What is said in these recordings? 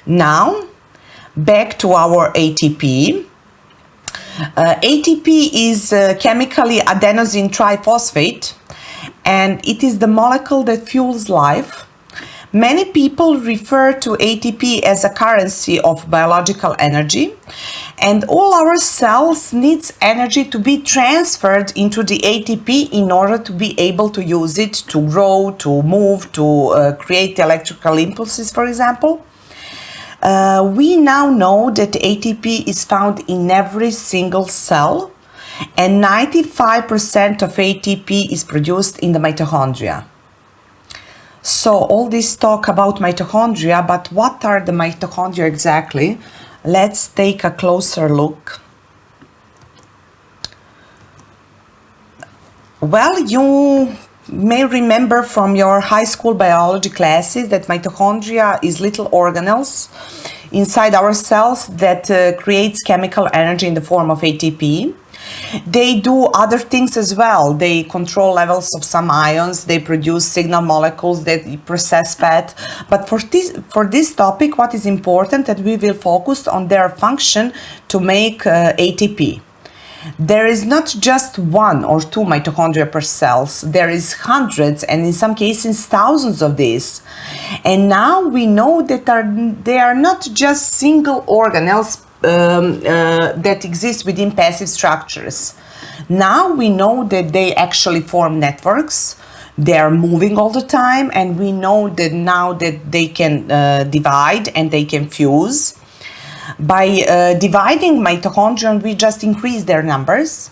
Now, back to our ATP. ATP is chemically adenosine triphosphate, and it is the molecule that fuels life. Many people refer to ATP as a currency of biological energy, and all our cells needs energy to be transferred into the ATP in order to be able to use it to grow, to move, to create electrical impulses, for example. We now know that ATP is found in every single cell, and 95% of ATP is produced in the mitochondria. So all this talk about mitochondria, but what are the mitochondria exactly? Let's take a closer look. Well, you may remember from your high school biology classes that mitochondria is little organelles inside our cells that creates chemical energy in the form of ATP. They do other things as well. They control levels of some ions, they produce signal molecules, they process fat. But for this topic, what is important that we will focus on their function to make ATP. There is not just one or two mitochondria per cells. There is hundreds and in some cases thousands of these. And now we know that they are not just single organelles that exist within passive structures. Now we know that they actually form networks. They are moving all the time, and we know that now that they can divide and they can fuse. By dividing mitochondria, we just increase their numbers.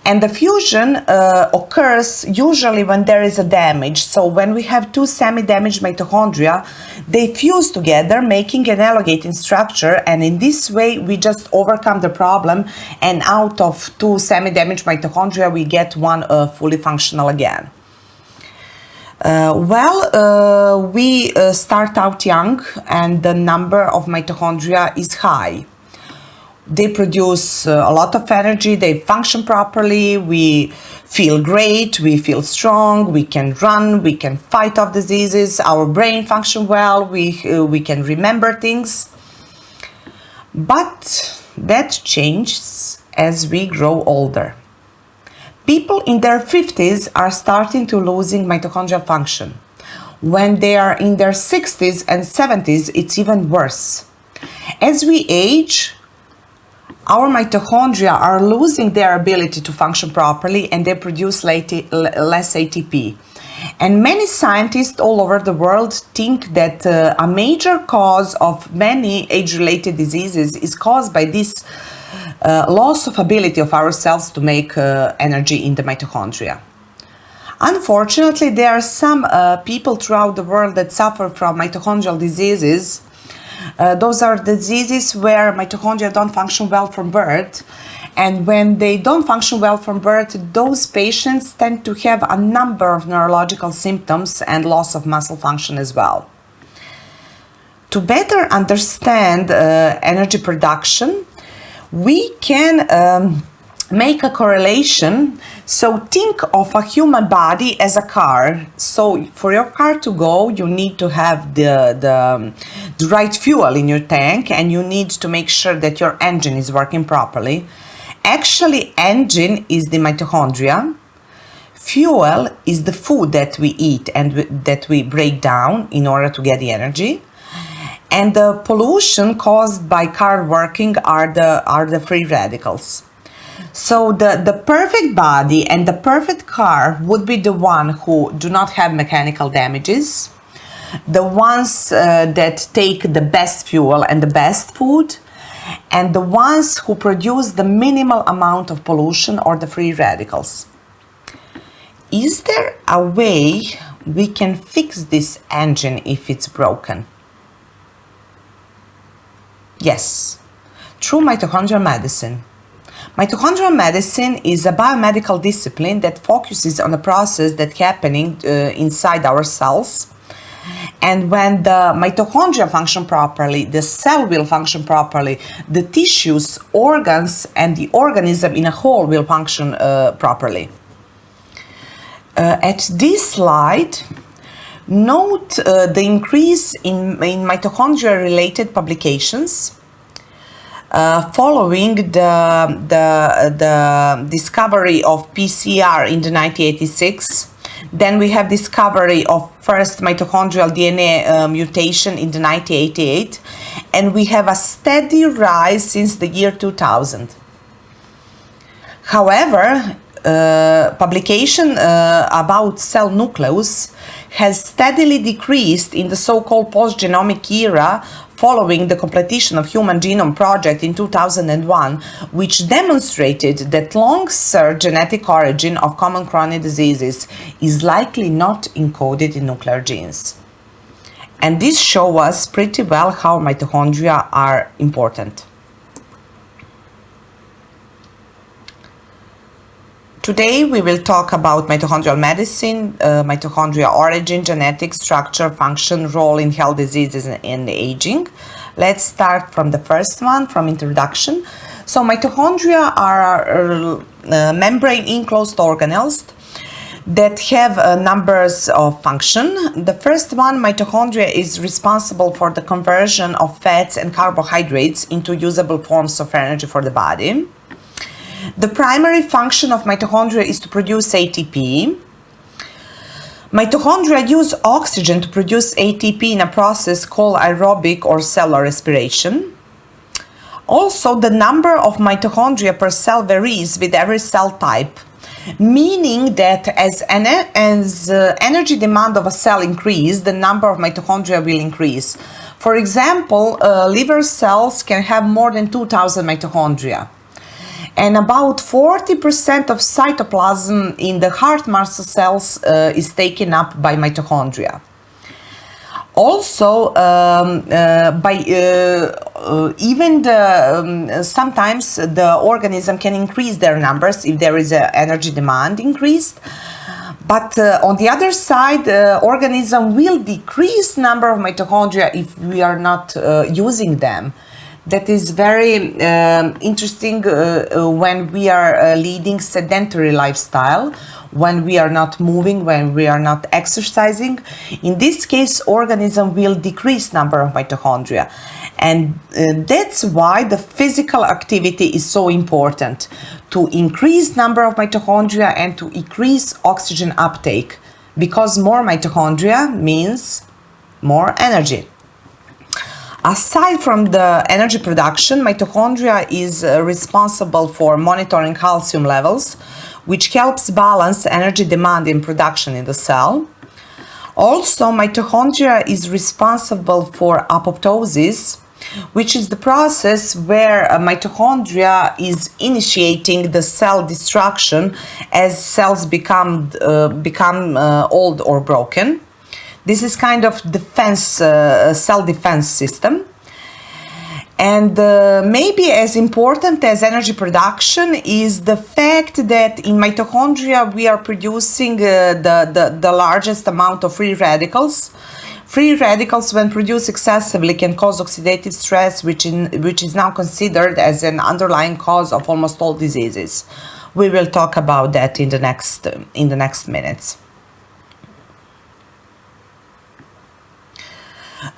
And the fusion occurs usually when there is a damage. So when we have two semi-damaged mitochondria, they fuse together, making an elongating structure. And in this way, we just overcome the problem. And out of two semi-damaged mitochondria, we get one fully functional again. We start out young, and the number of mitochondria is high. They produce a lot of energy, they function properly, we feel great, we feel strong, we can run, we can fight off diseases, our brain functions well, we can remember things. But that changes as we grow older. People in their 50s are starting to losing mitochondrial function. When they are in their 60s and 70s, it's even worse. As we age, our mitochondria are losing their ability to function properly, and they produce less ATP. And many scientists all over the world think that a major cause of many age-related diseases is caused by this loss of ability of our cells to make energy in the mitochondria. Unfortunately, there are some people throughout the world that suffer from mitochondrial diseases. Those are diseases where mitochondria don't function well from birth. And when they don't function well from birth, those patients tend to have a number of neurological symptoms and loss of muscle function as well. To better understand energy production, we can make a correlation. So think of a human body as a car. So for your car to go, you need to have the right fuel in your tank, and you need to make sure that your engine is working properly. Actually, engine is the mitochondria. Fuel is the food that we eat and that we break down in order to get the energy. And the pollution caused by car working are the free radicals. So the perfect body and the perfect car would be the one who do not have mechanical damages, the ones that take the best fuel and the best food, and the ones who produce the minimal amount of pollution or the free radicals. Is there a way we can fix this engine if it's broken? Yes, through mitochondrial medicine. Mitochondrial medicine is a biomedical discipline that focuses on a process that's happening inside our cells. And when the mitochondria function properly, the cell will function properly, the tissues, organs, and the organism in a whole will function properly. At this slide, Note the increase in mitochondria-related publications following the discovery of PCR in the 1986. Then we have discovery of first mitochondrial DNA mutation in the 1988, and we have a steady rise since the year 2000. However, publication about cell nucleus has steadily decreased in the so-called post-genomic era following the completion of Human Genome Project in 2001, which demonstrated that long-search genetic origin of common chronic diseases is likely not encoded in nuclear genes. And this shows us pretty well how mitochondria are important. Today we will talk about mitochondrial medicine, mitochondria origin, genetics, structure, function, role in health diseases and aging. Let's start from the first one, from introduction. So mitochondria are membrane enclosed organelles that have numbers of function. The first one, mitochondria, is responsible for the conversion of fats and carbohydrates into usable forms of energy for the body. The primary function of mitochondria is to produce ATP. Mitochondria use oxygen to produce ATP in a process called aerobic or cellular respiration. Also, the number of mitochondria per cell varies with every cell type, meaning that as energy demand of a cell increases, the number of mitochondria will increase. For example, liver cells can have more than 2,000 mitochondria. And about 40% of cytoplasm in the heart muscle cells is taken up by mitochondria. Also, sometimes the organism can increase their numbers if there is an energy demand increased. But on the other side, organism will decrease number of mitochondria if we are not using them. That is very interesting when we are leading sedentary lifestyle, when we are not moving, when we are not exercising. In this case, organism will decrease number of mitochondria. And that's why the physical activity is so important, to increase number of mitochondria and to increase oxygen uptake, because more mitochondria means more energy. Aside from the energy production, mitochondria is responsible for monitoring calcium levels, which helps balance energy demand and production in the cell. Also, mitochondria is responsible for apoptosis, which is the process where mitochondria is initiating the cell destruction as cells become old or broken. This is kind of defense, cell defense system. And maybe as important as energy production is the fact that in mitochondria we are producing the largest amount of free radicals. Free radicals, when produced excessively, can cause oxidative stress, which is now considered as an underlying cause of almost all diseases. We will talk about that in the next minutes.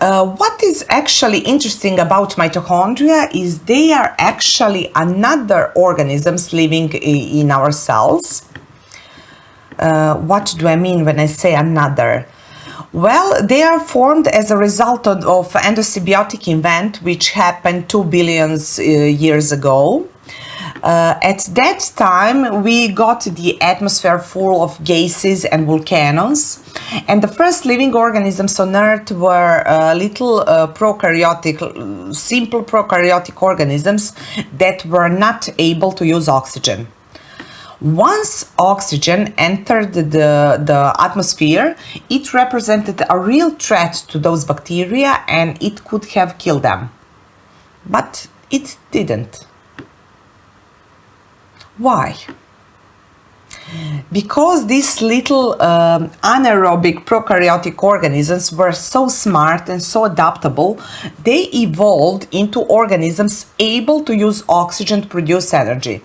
What is actually interesting about mitochondria is they are actually another organisms living in our cells. What do I mean when I say another? Well, they are formed as a result of endosymbiotic event which happened 2 billion years ago. At that time, we got the atmosphere full of gases and volcanoes, and the first living organisms on Earth were little simple prokaryotic organisms that were not able to use oxygen. Once oxygen entered the atmosphere, it represented a real threat to those bacteria and it could have killed them. But it didn't. Why? Because these little anaerobic prokaryotic organisms were so smart and so adaptable, they evolved into organisms able to use oxygen to produce energy.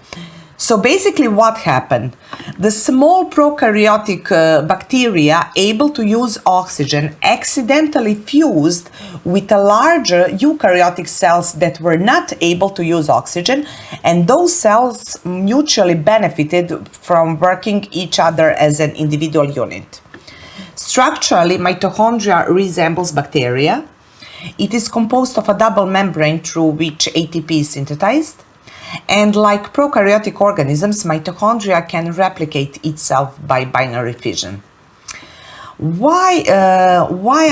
So basically what happened? The small prokaryotic bacteria able to use oxygen accidentally fused with a larger eukaryotic cells that were not able to use oxygen, and those cells mutually benefited from working each other as an individual unit. Structurally, mitochondria resembles bacteria. It is composed of a double membrane through which ATP is synthesized. And like prokaryotic organisms, mitochondria can replicate itself by binary fission. Why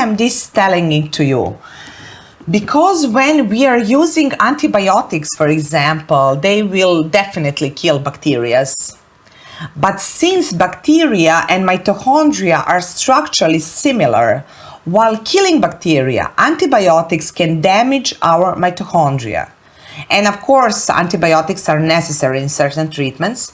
am this telling it to you? Because when we are using antibiotics, for example, they will definitely kill bacteria. But since bacteria and mitochondria are structurally similar, while killing bacteria, antibiotics can damage our mitochondria. And of course, antibiotics are necessary in certain treatments,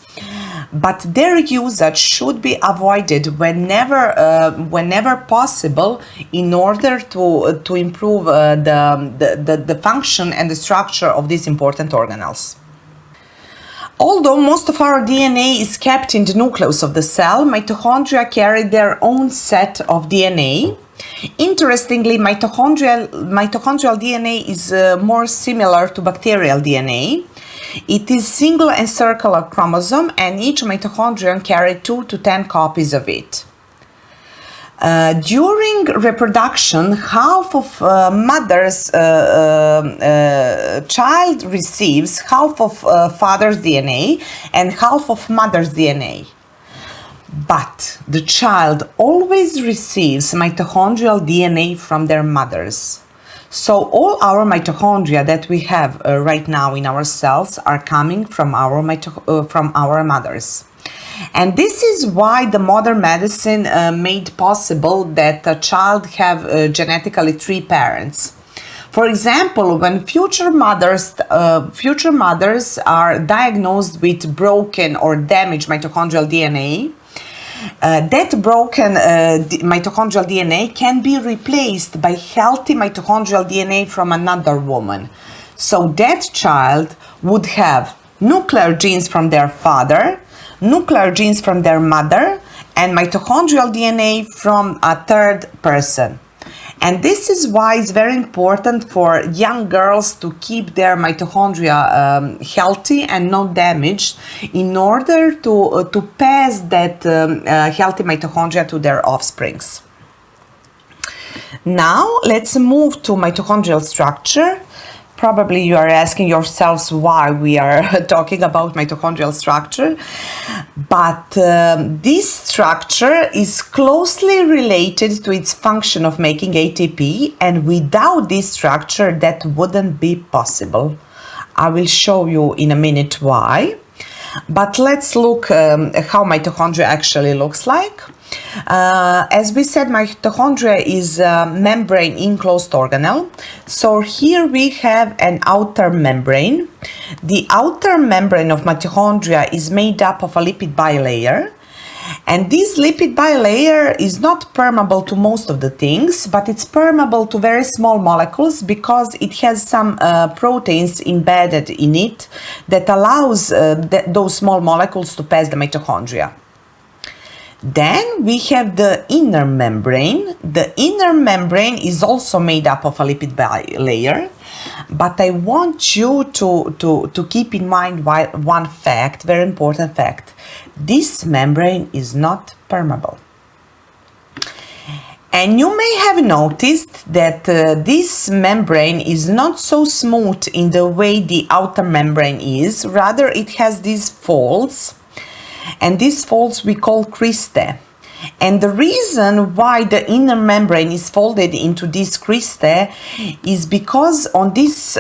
but their usage should be avoided whenever possible in order to improve the function and the structure of these important organelles. Although most of our DNA is kept in the nucleus of the cell, mitochondria carry their own set of DNA. Interestingly, mitochondrial DNA is more similar to bacterial DNA. It is single and circular chromosome, and each mitochondrion carries 2 to 10 copies of it. During reproduction, half of mother's child receives half of father's DNA and half of mother's DNA. But the child always receives mitochondrial DNA from their mothers. So all our mitochondria that we have right now in our cells are coming from our mothers. And this is why the modern medicine made possible that a child have genetically 3 parents. For example, when future mothers are diagnosed with broken or damaged mitochondrial DNA, that broken mitochondrial DNA can be replaced by healthy mitochondrial DNA from another woman. So that child would have nuclear genes from their father, nuclear genes from their mother, and mitochondrial DNA from a third person. And this is why it's very important for young girls to keep their mitochondria healthy and not damaged in order to pass that healthy mitochondria to their offsprings. Now let's move to mitochondrial structure. Probably you are asking yourselves why we are talking about mitochondrial structure, but this structure is closely related to its function of making ATP, and without this structure that wouldn't be possible. I will show you in a minute why, but let's look how mitochondria actually looks like. As we said, mitochondria is a membrane enclosed organelle. So here we have an outer membrane. The outer membrane of mitochondria is made up of a lipid bilayer. And this lipid bilayer is not permeable to most of the things, but it's permeable to very small molecules because it has some proteins embedded in it that allows those small molecules to pass the mitochondria. Then we have the inner membrane. The inner membrane is also made up of a lipid bilayer, but I want you to keep in mind one fact, very important fact. This membrane is not permeable. And you may have noticed that this membrane is not so smooth in the way the outer membrane is. Rather, it has these folds. And these folds we call cristae. And the reason why the inner membrane is folded into this cristae is because on this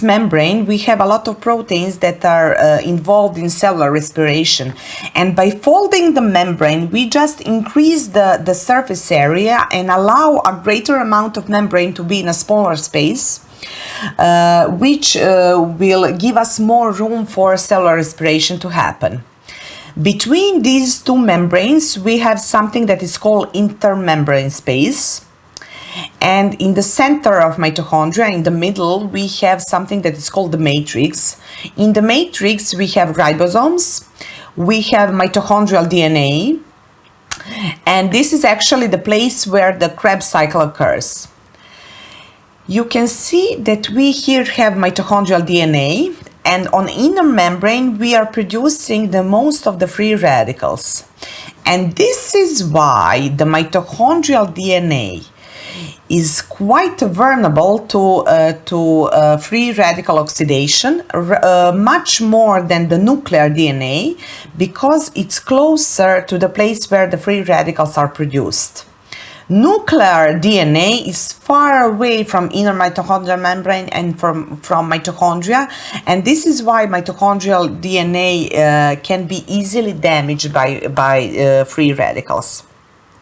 membrane we have a lot of proteins that are involved in cellular respiration. And by folding the membrane, we just increase the surface area and allow a greater amount of membrane to be in a smaller space. Which will give us more room for cellular respiration to happen. Between these two membranes, we have something that is called intermembrane space. And in the center of mitochondria, in the middle, we have something that is called the matrix. In the matrix, we have ribosomes, we have mitochondrial DNA, and this is actually the place where the Krebs cycle occurs. You can see that we here have mitochondrial DNA, and on inner membrane we are producing the most of the free radicals. And this is why the mitochondrial DNA is quite vulnerable to free radical oxidation, much more than the nuclear DNA, because it's closer to the place where the free radicals are produced. Nuclear DNA is far away from inner mitochondrial membrane and from mitochondria, and this is why mitochondrial DNA can be easily damaged by free radicals.